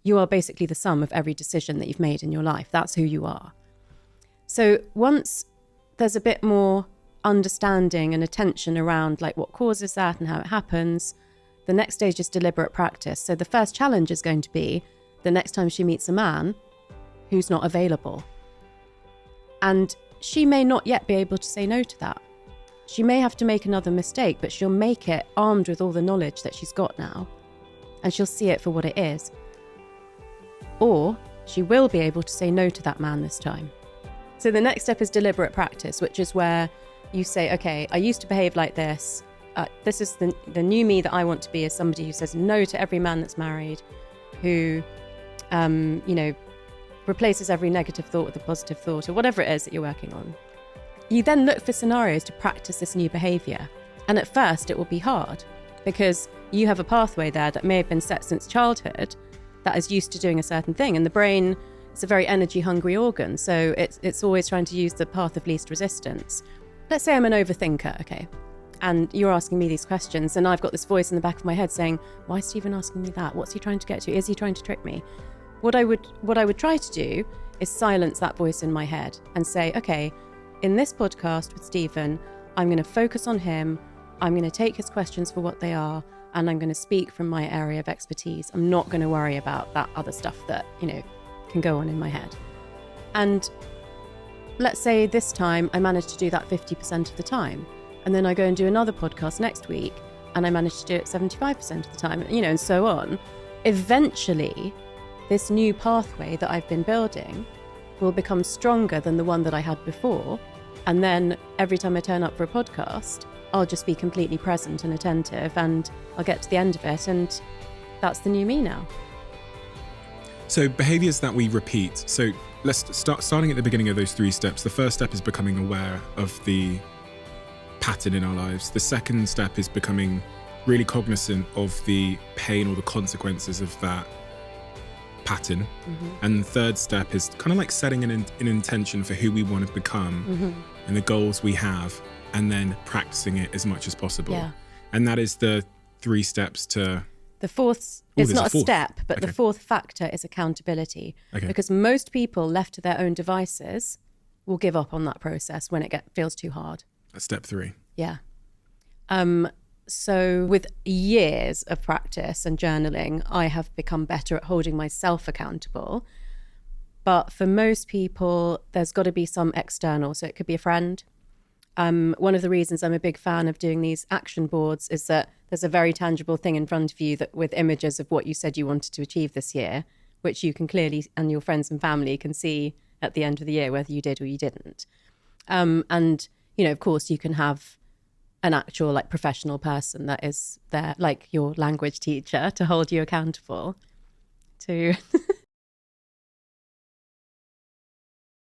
you are basically the sum of every decision that you've made in your life. That's who you are. So once there's a bit more understanding and attention around like what causes that and how it happens, the next stage is deliberate practice. So the first challenge is going to be the next time she meets a man who's not available. And she may not yet be able to say no to that. She may have to make another mistake, but she'll make it armed with all the knowledge that she's got now, and she'll see it for what it is. Or she will be able to say no to that man this time. So the next step is deliberate practice, which is where you say, okay, I used to behave like this. This is the new me that I want to be, is somebody who says no to every man that's married, who, replaces every negative thought with a positive thought, or whatever it is that you're working on. You then look for scenarios to practice this new behavior. And at first it will be hard because you have a pathway there that may have been set since childhood that is used to doing a certain thing. And the brain is a very energy hungry organ. So it's always trying to use the path of least resistance. Let's say I'm an overthinker, okay? And you're asking me these questions and I've got this voice in the back of my head saying, why is Stephen asking me that? What's he trying to get to? Is he trying to trick me? What I would try to do is silence that voice in my head and say, okay, in this podcast with Stephen, I'm going to focus on him. I'm going to take his questions for what they are, and I'm going to speak from my area of expertise. I'm not going to worry about that other stuff that, can go on in my head. And let's say this time I managed to do that 50% of the time. And then I go and do another podcast next week and I manage to do it 75% of the time, and so on. Eventually, this new pathway that I've been building will become stronger than the one that I had before. And then every time I turn up for a podcast, I'll just be completely present and attentive, and I'll get to the end of it. And that's the new me now. So behaviours that we repeat. So let's starting at the beginning of those 3 steps. The first step is becoming aware of the pattern in our lives. The second step is becoming really cognizant of the pain or the consequences of that pattern. Mm-hmm. And the third step is kind of like setting an intention for who we want to become, mm-hmm. and the goals we have, and then practicing it as much as possible. Yeah. And that is the 3 steps to... The fourth, it's not a step, but okay. The fourth factor is accountability. Okay. Because most people left to their own devices will give up on that process when it feels too hard. That's step 3. Yeah. So with years of practice and journaling, I have become better at holding myself accountable. But for most people, there's got to be some external. So it could be a friend. One of the reasons I'm a big fan of doing these action boards is that there's a very tangible thing in front of you that with images of what you said you wanted to achieve this year, which you can clearly, and your friends and family can see at the end of the year, whether you did or you didn't. And, of course, you can have an actual like professional person that is there, like your language teacher, to hold you accountable to